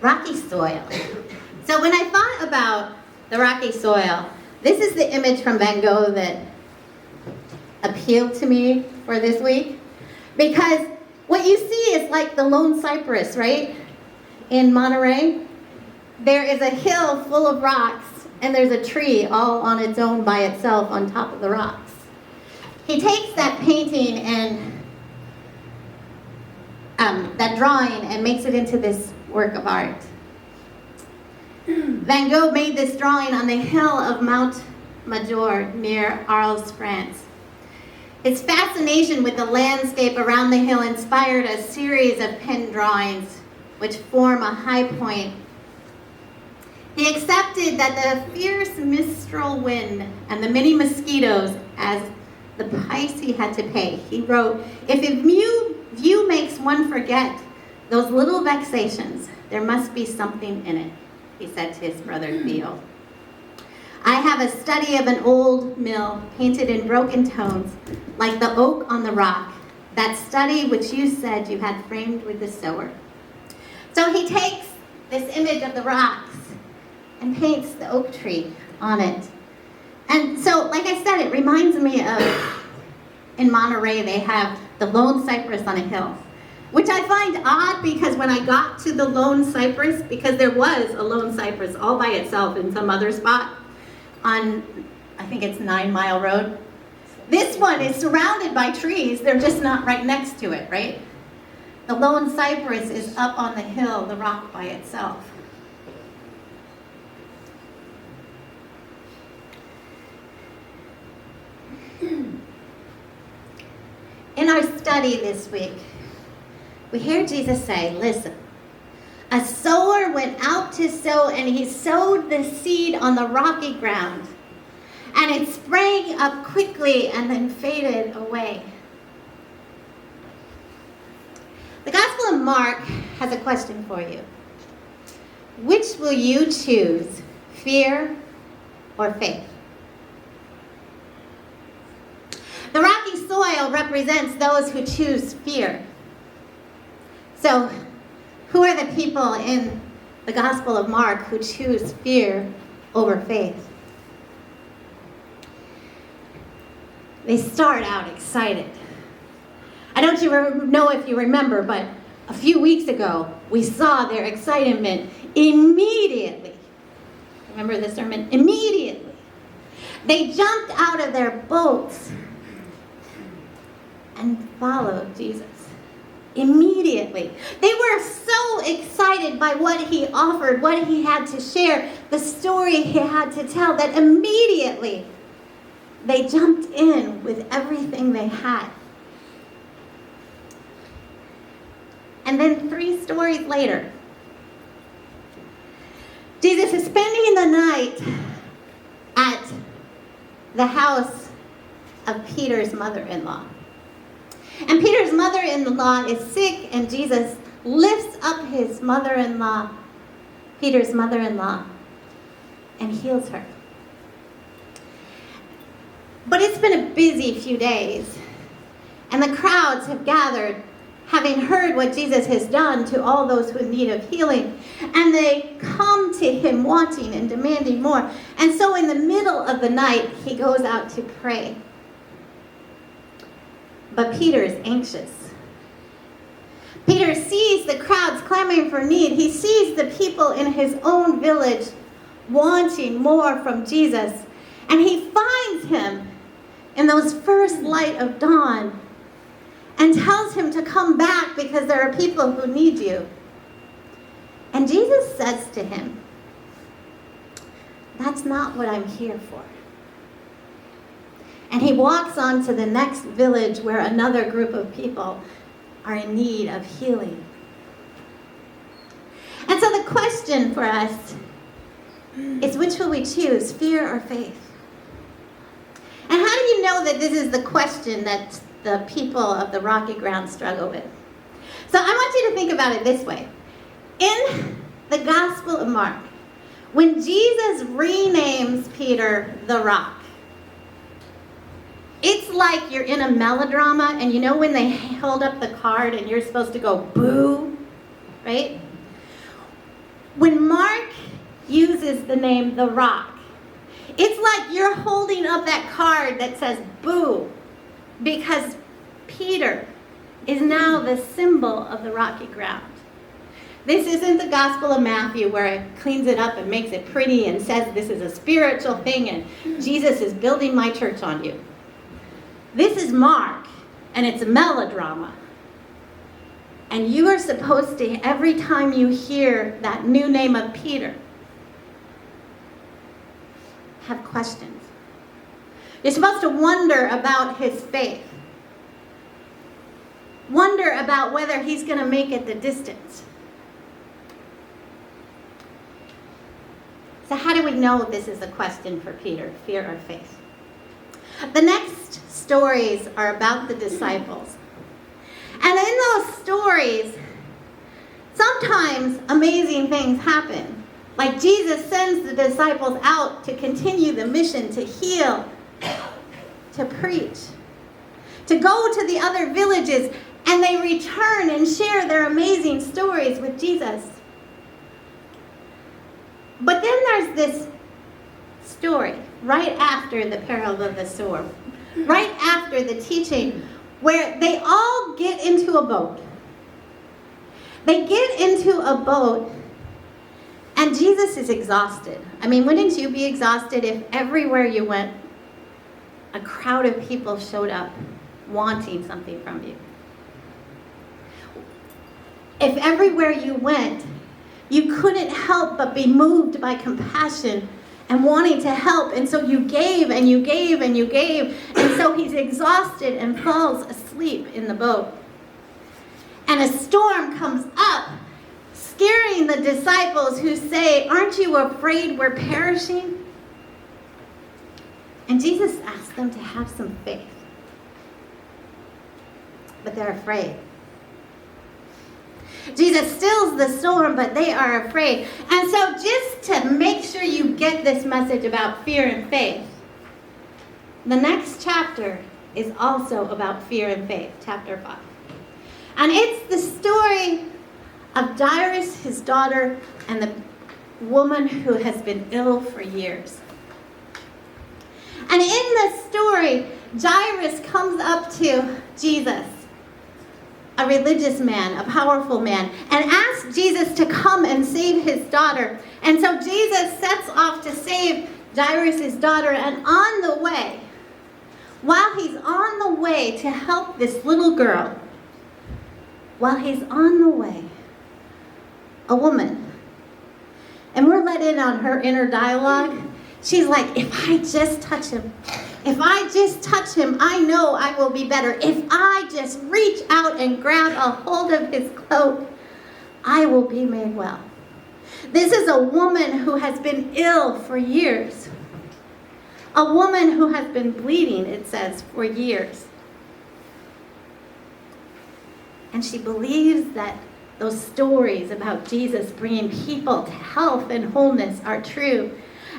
Rocky soil. So when I thought about the rocky soil, this is the image from Van Gogh that appealed to me for this week. Because what you see is like the lone cypress, right? In Monterey. There is a hill full of rocks, and there's a tree all on its own by itself on top of the rocks. He takes that painting and that drawing and makes it into this work of art. Van Gogh made this drawing on the hill of Mount Major near Arles, France. His fascination with the landscape around the hill inspired a series of pen drawings which form a high point. He accepted that the fierce mistral wind and the many mosquitoes as the price he had to pay. He wrote, "If a view makes one forget those little vexations, there must be something in it," he said to his brother Theo. "I have a study of an old mill painted in broken tones, like the oak on the rock, that study which you said you had framed with the sower." So he takes this image of the rocks and paints the oak tree on it. And so, like I said, it reminds me of, in Monterey, they have the lone cypress on a hill, which I find odd because when I got to the lone cypress, because there was a lone cypress all by itself in some other spot on, I think it's 9 Mile Road. This one is surrounded by trees. They're just not right next to it, right? The lone cypress is up on the hill, the rock by itself. In our study this week, we hear Jesus say, listen, a sower went out to sow, and he sowed the seed on the rocky ground, and it sprang up quickly and then faded away. The Gospel of Mark has a question for you. Which will you choose, fear or faith? The rocky soil represents those who choose fear. So, who are the people in the Gospel of Mark who choose fear over faith? They start out excited. I don't know if you remember, but a few weeks ago, we saw their excitement immediately. Remember the sermon? Immediately. They jumped out of their boats and followed Jesus. Immediately. They were so excited by what he offered, what he had to share, the story he had to tell, that immediately they jumped in with everything they had. And then 3 stories later, Jesus is spending the night at the house of Peter's mother-in-law. And Peter's mother-in-law is sick, and Jesus lifts up his mother-in-law, Peter's mother-in-law, and heals her. But it's been a busy few days, and the crowds have gathered, having heard what Jesus has done to all those who in need of healing, and they come to him wanting and demanding more. And so in the middle of the night, he goes out to pray. But Peter is anxious. Peter sees the crowds clamoring for need. He sees the people in his own village wanting more from Jesus. And he finds him in those first light of dawn and tells him to come back because there are people who need you. And Jesus says to him, "That's not what I'm here for." And he walks on to the next village where another group of people are in need of healing. And so the question for us is, which will we choose, fear or faith? And how do you know that this is the question that the people of the rocky ground struggle with? So I want you to think about it this way. In the Gospel of Mark, when Jesus renames Peter the Rock, It's like you're in a melodrama, and you know when they hold up the card and you're supposed to go boo, right? When Mark uses the name The Rock, it's like you're holding up that card that says boo, because Peter is now the symbol of the rocky ground. This isn't the Gospel of Matthew where it cleans it up and makes it pretty and says this is a spiritual thing and Jesus is building my church on you. This is Mark, and it's a melodrama. And you are supposed to, every time you hear that new name of Peter, have questions. You're supposed to wonder about his faith. Wonder about whether he's going to make it the distance. So how do we know this is a question for Peter, fear or faith? The next stories are about the disciples. And in those stories, sometimes amazing things happen. Like Jesus sends the disciples out to continue the mission, to heal, to preach, to go to the other villages, and they return and share their amazing stories with Jesus. But then there's this story right after the parable of the sower, right after the teaching, where they all get into a boat. They get into a boat, and Jesus is exhausted. I mean, wouldn't you be exhausted if everywhere you went, a crowd of people showed up wanting something from you? If everywhere you went, you couldn't help but be moved by compassion and wanting to help, and so you gave and you gave and you gave, and so he's exhausted and falls asleep in the boat. And a storm comes up, scaring the disciples who say, "Aren't you afraid we're perishing?" And Jesus asks them to have some faith. But they're afraid. Jesus stills the storm, but they are afraid. And so just to make sure you get this message about fear and faith, the next chapter is also about fear and faith, chapter 5. And it's the story of Jairus, his daughter, and the woman who has been ill for years. And in this story, Jairus comes up to Jesus, a religious man, a powerful man, and asks Jesus to come and save his daughter. And so Jesus sets off to save Jairus' daughter, and on the way, while he's on the way to help this little girl, while he's on the way, a woman, and we're let in on her inner dialogue, she's like, if I just touch him, I know I will be better. If I just reach out and grab a hold of his cloak, I will be made well. This is a woman who has been ill for years. A woman who has been bleeding, it says, for years. And she believes that those stories about Jesus bringing people to health and wholeness are true.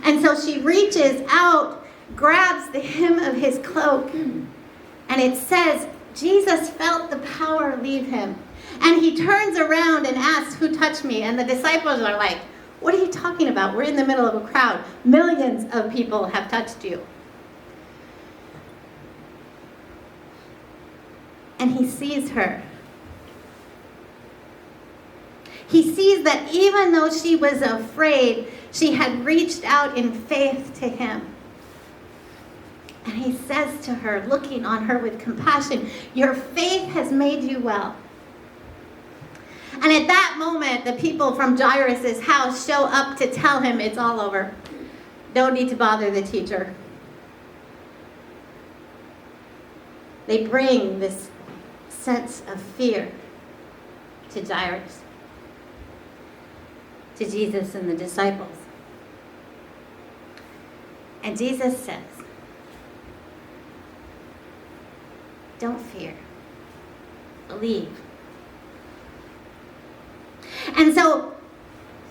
And so she reaches out, grabs the hem of his cloak, and it says Jesus felt the power leave him. And he turns around and asks, "Who touched me?" And the disciples are like, "What are you talking about? We're in the middle of a crowd. Millions of people have touched you." And he sees her. He sees that even though she was afraid, she had reached out in faith to him. And he says to her, looking on her with compassion, "Your faith has made you well." And at that moment, the people from Jairus' house show up to tell him it's all over. Don't need to bother the teacher. They bring this sense of fear to Jairus, to Jesus and the disciples. And Jesus says, "Don't fear, believe." And so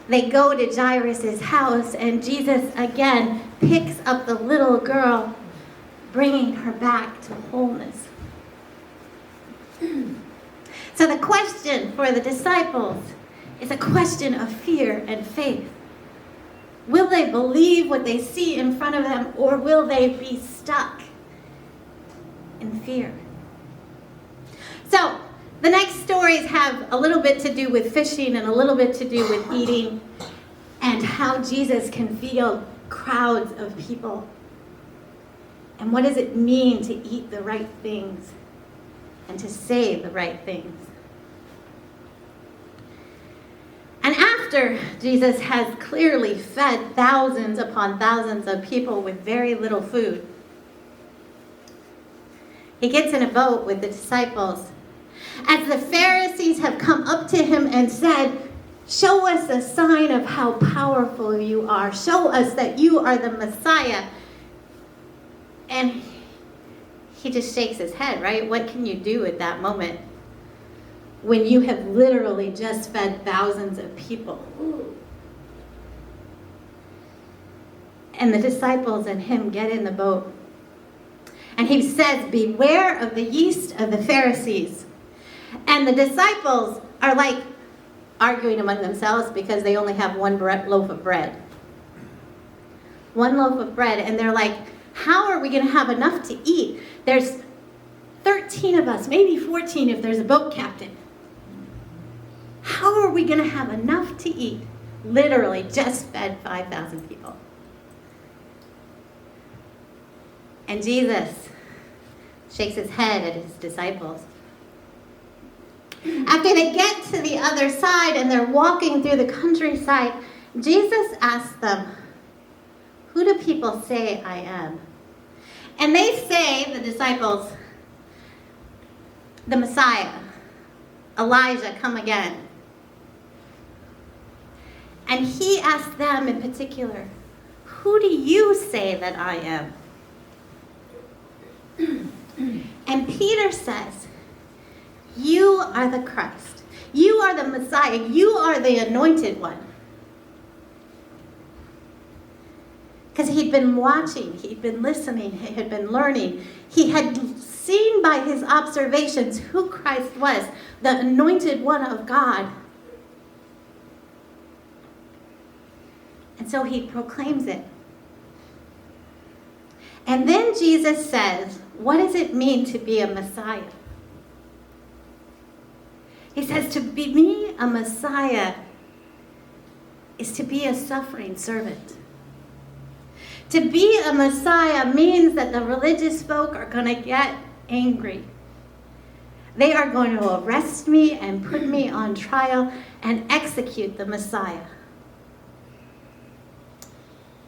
they go to Jairus' house, and Jesus again picks up the little girl, bringing her back to wholeness. So the question for the disciples is a question of fear and faith. Will they believe what they see in front of them, or will they be stuck in fear? So the next stories have a little bit to do with fishing and a little bit to do with eating and how Jesus can feed crowds of people. And what does it mean to eat the right things and to say the right things? And after Jesus has clearly fed thousands upon thousands of people with very little food, he gets in a boat with the disciples. As the Pharisees have come up to him and said, "Show us a sign of how powerful you are. Show us that you are the Messiah." And he just shakes his head, right? What can you do at that moment when you have literally just fed thousands of people? And the disciples and him get in the boat. And he says, "Beware of the yeast of the Pharisees." And the disciples are like arguing among themselves because they only have one loaf of bread. One loaf of bread. And they're like, how are we going to have enough to eat? There's 13 of us, maybe 14 if there's a boat captain. How are we going to have enough to eat? Literally just fed 5,000 people. And Jesus shakes his head at his disciples. After they get to the other side and they're walking through the countryside, Jesus asks them, "Who do people say I am?" And they say, the disciples, "The Messiah, Elijah, come again." And he asked them in particular, "Who do you say that I am?" And Peter says, "You are the Christ. You are the Messiah. You are the anointed one." Because he'd been watching, he'd been listening, he had been learning. He had seen by his observations who Christ was, the anointed one of God. And so he proclaims it. And then Jesus says, what does it mean to be a Messiah? He says, to be me a Messiah is to be a suffering servant. To be a Messiah means that the religious folk are going to get angry. They are going to arrest me and put me on trial and execute the Messiah.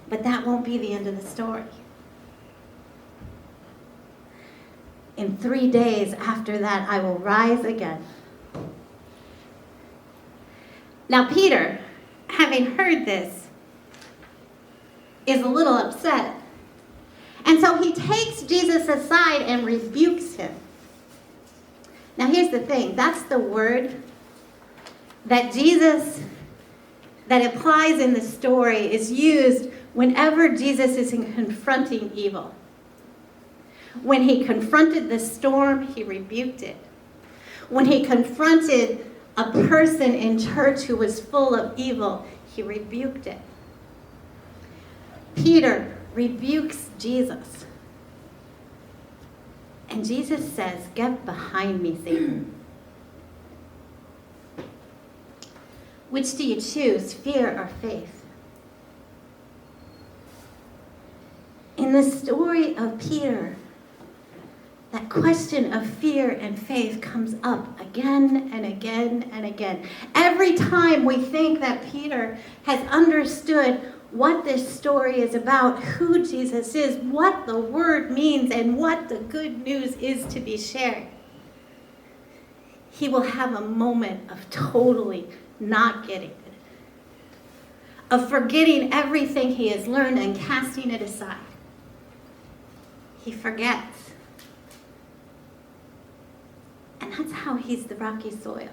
But that won't be the end of the story. In 3 days after that, I will rise again. Now, Peter, having heard this, is a little upset. And so he takes Jesus aside and rebukes him. Now, here's the thing. That's the word that Jesus, that applies in the story, is used whenever Jesus is confronting evil. When he confronted the storm, he rebuked it. When he confronted a person in church who was full of evil, he rebuked it. Peter rebukes Jesus. And Jesus says, "Get behind me, Satan." Which do you choose, fear or faith? In the story of Peter, that question of fear and faith comes up again and again and again. Every time we think that Peter has understood what this story is about, who Jesus is, what the word means, and what the good news is to be shared, he will have a moment of totally not getting it, of forgetting everything he has learned and casting it aside. He forgets. And that's how he's the rocky soil.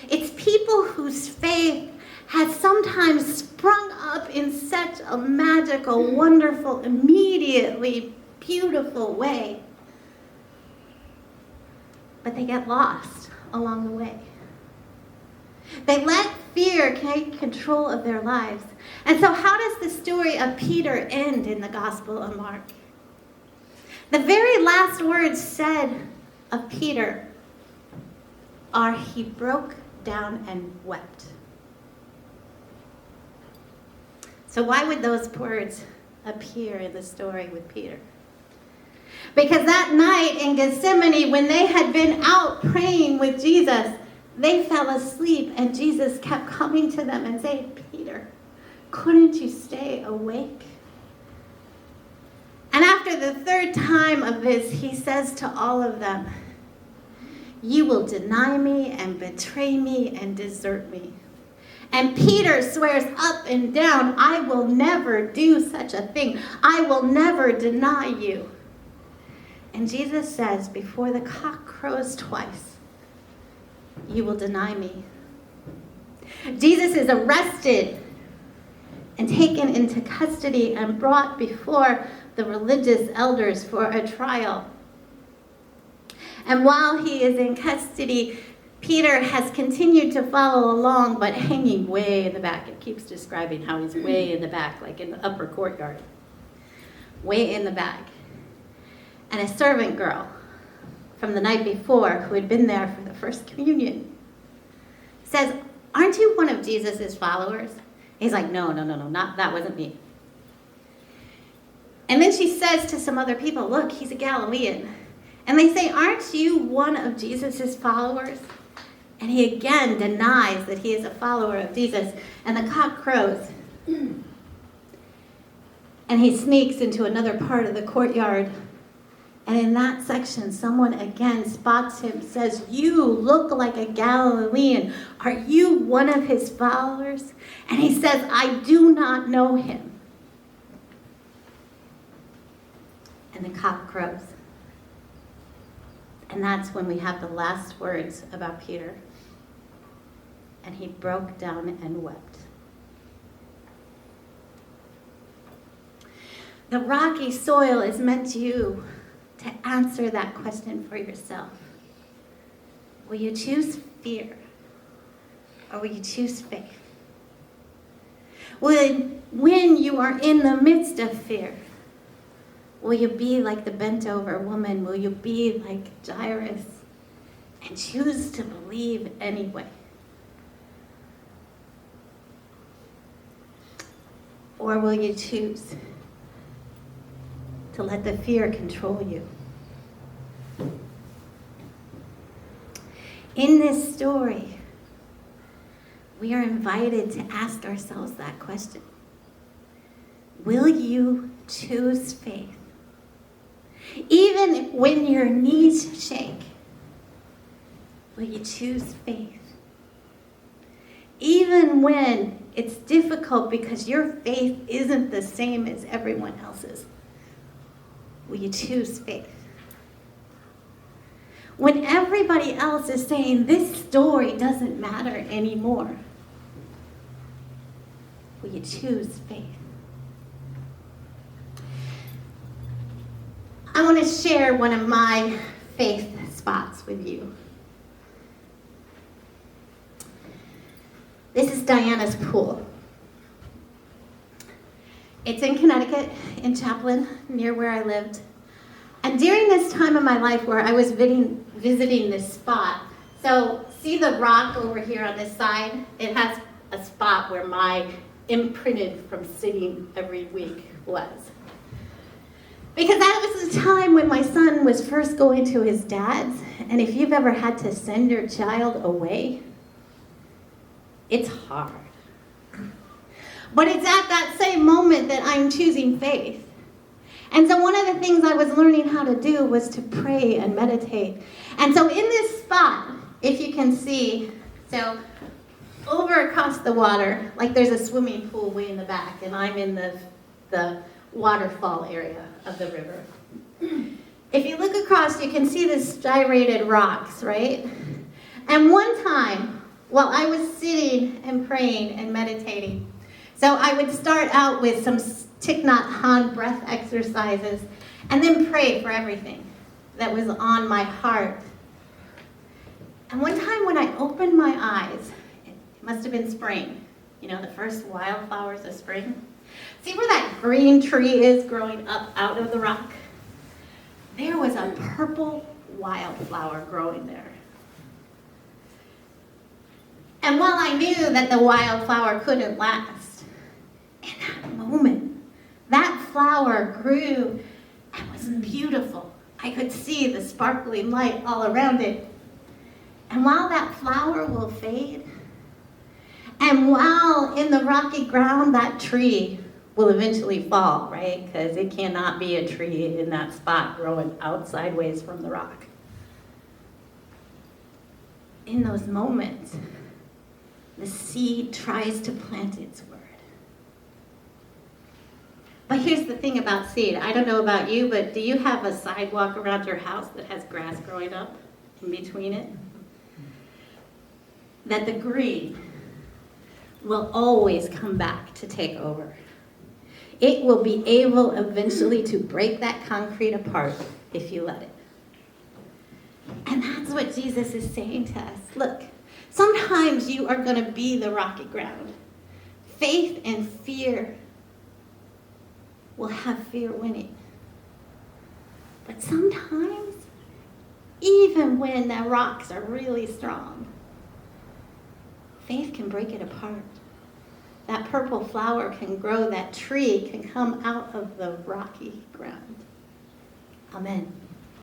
It's people whose faith has sometimes sprung up in such a magical, wonderful, immediately beautiful way. But they get lost along the way. They let fear take control of their lives. And so how does the story of Peter end in the Gospel of Mark? The very last words said of Peter are, he broke down and wept. So why would those words appear in the story with Peter? Because that night in Gethsemane, when they had been out praying with Jesus, they fell asleep, and Jesus kept coming to them and saying, Peter, couldn't you stay awake? And after the third time of this, he says to all of them, you will deny me and betray me and desert me. And Peter swears up and down, I will never do such a thing. I will never deny you. And Jesus says, before the cock crows twice, you will deny me. Jesus is arrested and taken into custody and brought before the religious elders for a trial. And while he is in custody, Peter has continued to follow along, but hanging way in the back. It keeps describing how he's way in the back, like in the upper courtyard. Way in the back. And a servant girl from the night before, who had been there for the first communion, says, aren't you one of Jesus' followers? He's like, no, that wasn't me. And then she says to some other people, look, he's a Galilean. And they say, aren't you one of Jesus' followers? And he again denies that he is a follower of Jesus. And the cock crows. And he sneaks into another part of the courtyard. And in that section, someone again spots him, says, you look like a Galilean. Are you one of his followers? And he says, I do not know him. And the cock crows. And that's when we have the last words about Peter. And he broke down and wept. The rocky soil is meant to answer that question for yourself. Will you choose fear, or will you choose faith? When you are in the midst of fear, will you be like the bent over woman? Will you be like Jairus and choose to believe anyway? Or will you choose to let the fear control you? In this story, we are invited to ask ourselves that question. Will you choose faith? Even when your knees shake, will you choose faith? Even when it's difficult because your faith isn't the same as everyone else's, will you choose faith? When everybody else is saying this story doesn't matter anymore, will you choose faith? I want to share one of my faith spots with you. This is Diana's pool. It's in Connecticut, in Chaplin, near where I lived. And during this time of my life where I was visiting this spot, so see the rock over here on this side? It has a spot where my imprinted from sitting every week was. Because that was the time when my son was first going to his dad's, and if you've ever had to send your child away, it's hard. But it's at that same moment that I'm choosing faith. And so one of the things I was learning how to do was to pray and meditate. And so in this spot, if you can see, so over across the water, like there's a swimming pool way in the back, and I'm in the waterfall area of the river. If you look across, you can see the striated rocks, right? And one time, while I was sitting and praying and meditating. So I would start out with some Thich Nhat Hanh breath exercises and then pray for everything that was on my heart. And one time when I opened my eyes, it must have been spring, the first wildflowers of spring. See where that green tree is growing up out of the rock? There was a purple wildflower growing there. And while I knew that the wildflower couldn't last, in that moment, that flower grew and was beautiful. I could see the sparkling light all around it. And while that flower will fade, and while in the rocky ground, that tree will eventually fall, right? Because it cannot be a tree in that spot growing out sideways from the rock. In those moments, the seed tries to plant its word. But here's the thing about seed. I don't know about you, but do you have a sidewalk around your house that has grass growing up in between it? That the green will always come back to take over. It will be able eventually to break that concrete apart if you let it. And that's what Jesus is saying to us. Look, sometimes you are going to be the rocky ground. Faith and fear will have fear winning. But sometimes, even when the rocks are really strong, faith can break it apart. That purple flower can grow, that tree can come out of the rocky ground. Amen.